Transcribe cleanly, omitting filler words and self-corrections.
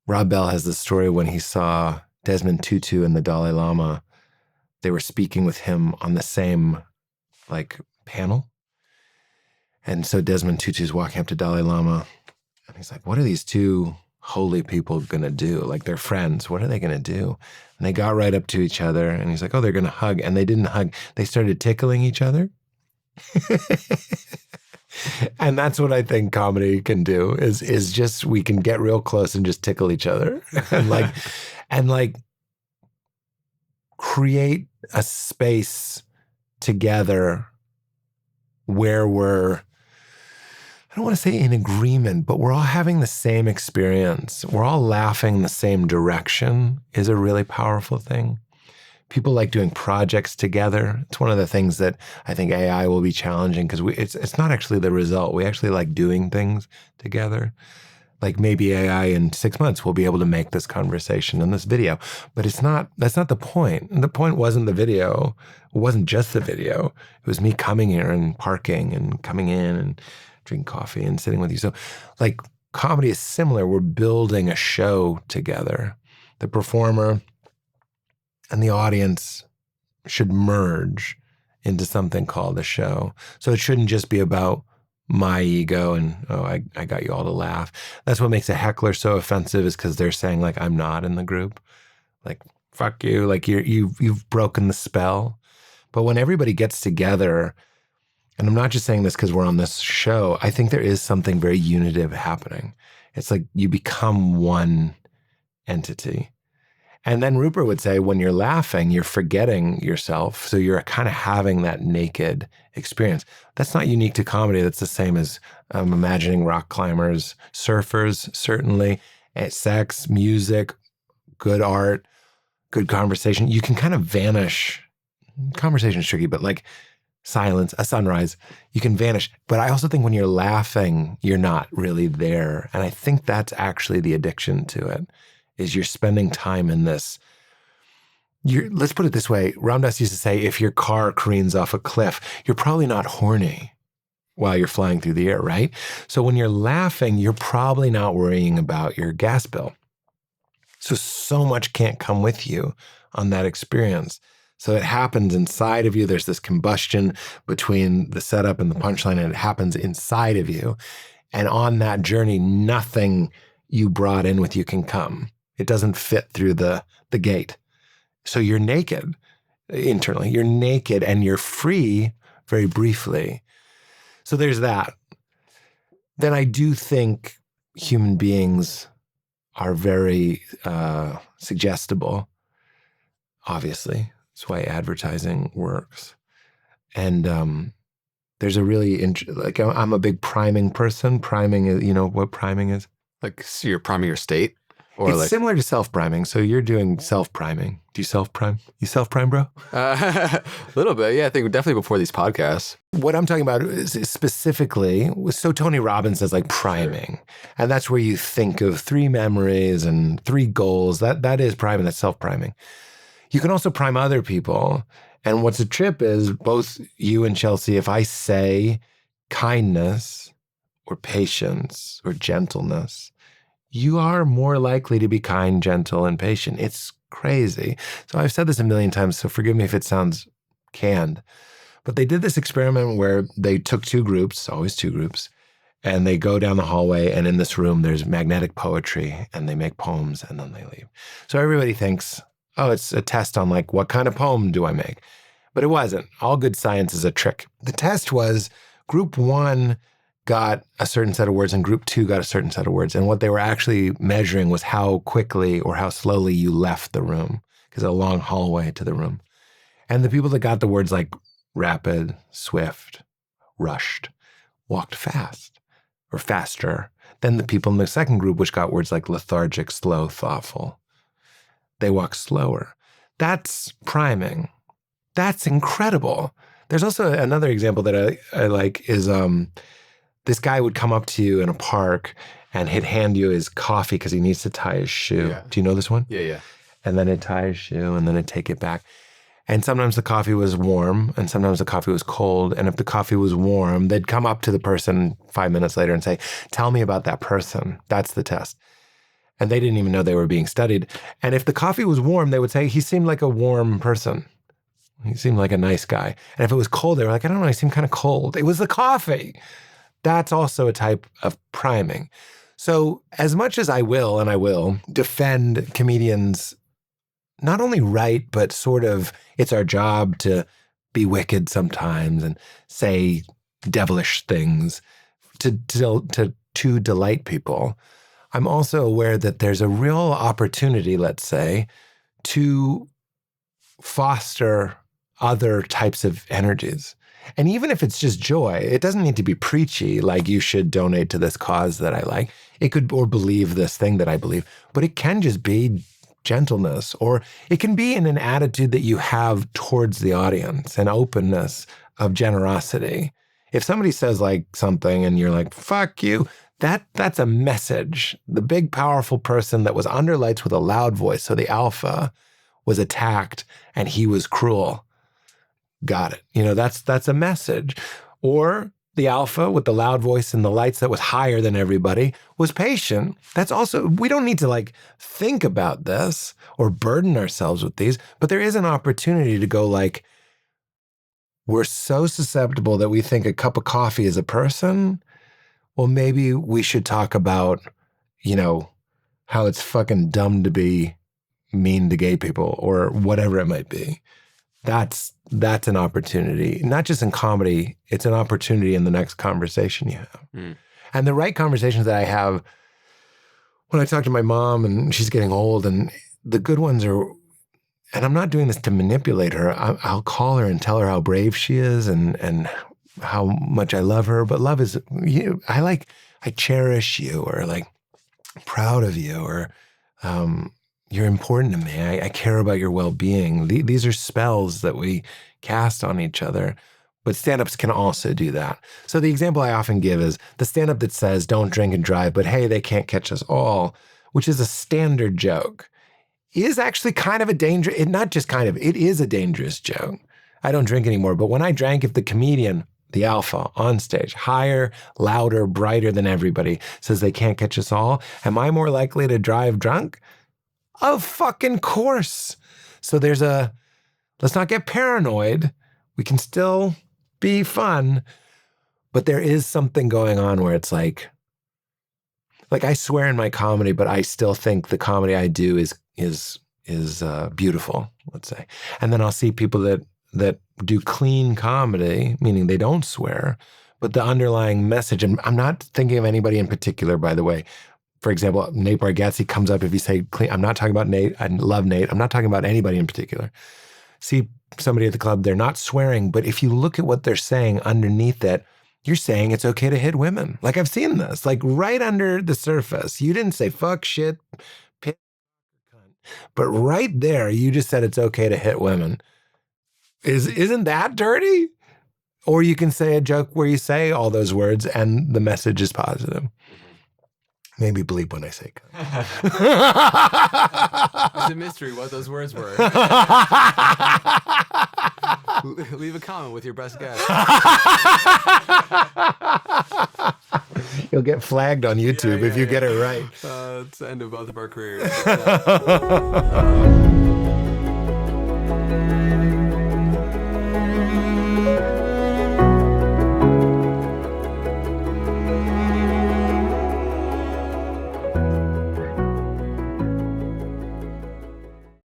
Rob Bell has this story when he saw Desmond Tutu and the Dalai Lama. They were speaking with him on the same panel. And so Desmond Tutu's walking up to Dalai Lama and he's like, what are these two holy people going to do? Like, they're friends. What are they going to do? And they got right up to each other and he's like, oh, they're going to hug. And they didn't hug. They started tickling each other. And that's what I think comedy can do is just, we can get real close and just tickle each other and create a space together where we're, I don't want to say in agreement, but we're all having the same experience. We're all laughing the same direction is a really powerful thing. People like doing projects together. It's one of the things that I think AI will be challenging because it's not actually the result. We actually like doing things together. Like maybe AI in 6 months will be able to make this conversation and this video, but that's not the point. And the point wasn't the video. It wasn't just the video. It was me coming here and parking and coming in and drinking coffee and sitting with you. So comedy is similar. We're building a show together. The performer and the audience should merge into something called a show. So it shouldn't just be about my ego and, oh, I got you all to laugh. That's what makes a heckler so offensive, is because they're saying I'm not in the group. Fuck you. You've broken the spell. But when everybody gets together, and I'm not just saying this because we're on this show, I think there is something very unitive happening. It's like you become one entity. And then Rupert would say, when you're laughing, you're forgetting yourself. So you're kind of having that naked experience. That's not unique to comedy. That's the same as imagining rock climbers, surfers, certainly, sex, music, good art, good conversation. You can kind of vanish. Conversation's tricky, but silence, a sunrise, you can vanish. But I also think when you're laughing, you're not really there. And I think that's actually the addiction to it. Is you're spending time in this. Let's put it this way. Ram Dass used to say, if your car careens off a cliff, you're probably not horny while you're flying through the air, right? So when you're laughing, you're probably not worrying about your gas bill. So much can't come with you on that experience. So it happens inside of you. There's this combustion between the setup and the punchline, and it happens inside of you. And on that journey, nothing you brought in with you can come. It doesn't fit through the gate. So you're naked internally. You're naked and you're free very briefly. So there's that. Then I do think human beings are very suggestible, obviously. That's why advertising works. And there's a really, I'm a big priming person. Priming is, you know what priming is? So you're priming your state? Or it's similar to self-priming. So you're doing self-priming. Do you self-prime? You self-prime, bro? A little bit. Yeah, I think definitely before these podcasts. What I'm talking about is specifically, so Tony Robbins says priming. And that's where you think of 3 memories and 3 goals. That is priming. That's self-priming. You can also prime other people. And what's a trip is both you and Chelsea, if I say kindness or patience or gentleness, you are more likely to be kind, gentle, and patient. It's crazy. So I've said this a million times, so forgive me if it sounds canned. But they did this experiment where they took 2 groups, always 2 groups, and they go down the hallway, and in this room there's magnetic poetry, and they make poems, and then they leave. So everybody thinks, oh, it's a test on what kind of poem do I make? But it wasn't. All good science is a trick. The test was group 1 got a certain set of words and group 2 got a certain set of words. And what they were actually measuring was how quickly or how slowly you left the room, because a long hallway to the room. And the people that got the words rapid, swift, rushed, walked fast or faster than the people in the second group, which got words like lethargic, slow, thoughtful. They walk slower. That's priming. That's incredible. There's also another example that I like is this guy would come up to you in a park and he'd hand you his coffee because he needs to tie his shoe. Yeah. Do you know this one? Yeah. And then he'd tie his shoe and then he'd take it back. And sometimes the coffee was warm and sometimes the coffee was cold. And if the coffee was warm, they'd come up to the person 5 minutes later and say, tell me about that person. That's the test. And they didn't even know they were being studied. And if the coffee was warm, they would say, he seemed like a warm person. He seemed like a nice guy. And if it was cold, they were like, I don't know, he seemed kind of cold. It was the coffee. That's also a type of priming. So as much as I will defend comedians, not only right, but sort of it's our job to be wicked sometimes and say devilish things to delight people. I'm also aware that there's a real opportunity, let's say, to foster other types of energies. And even if it's just joy, it doesn't need to be preachy, like you should donate to this cause that I like. It could, or believe this thing that I believe, but it can just be gentleness, or it can be in an attitude that you have towards the audience, an openness of generosity. If somebody says like something and you're like, fuck you, that's a message. The big, powerful person that was under lights with a loud voice, so the alpha was attacked and he was cruel. Got it. That's a message. Or the alpha with the loud voice and the lights that was higher than everybody was patient. That's also, we don't need to like think about this or burden ourselves with these, but there is an opportunity to go like, we're so susceptible that we think a cup of coffee is a person. Well, maybe we should talk about, how it's fucking dumb to be mean to gay people or whatever it might be. That's an opportunity, not just in comedy. It's an opportunity in the next conversation you have. Mm. And the right conversations that I have when I talk to my mom and she's getting old, and the good ones are, and I'm not doing this to manipulate her. I'll call her and tell her how brave she is and how much I love her. But love is, I cherish you, or like proud of you, or you're important to me. I care about your well-being. These are spells that we cast on each other. But stand-ups can also do that. So the example I often give is the stand-up that says, don't drink and drive, but hey, they can't catch us all, which is a standard joke, is actually kind of a dangerous, not just kind of, it is a dangerous joke. I don't drink anymore, but when I drank, if the comedian, the alpha on stage, higher, louder, brighter than everybody, says they can't catch us all, am I more likely to drive drunk? Of fucking course. So let's not get paranoid. We can still be fun, but there is something going on where it's like I swear in my comedy, but I still think the comedy I do is beautiful, let's say. And then I'll see people that do clean comedy, meaning they don't swear, but the underlying message, and I'm not thinking of anybody in particular, by the way. For example, Nate Bargatze comes up if you say clean. I'm not talking about Nate. I love Nate. I'm not talking about anybody in particular. See somebody at the club, they're not swearing, but if you look at what they're saying underneath that, you're saying it's okay to hit women. Like I've seen this, like right under the surface. You didn't say fuck, shit, piss, but right there, you just said it's okay to hit women. Isn't that dirty? Or you can say a joke where you say all those words and the message is positive. Maybe bleep when I say It's a mystery what those words were. Leave a comment with your best guess. You'll get flagged on YouTube if you get it right. It's the end of both of our careers.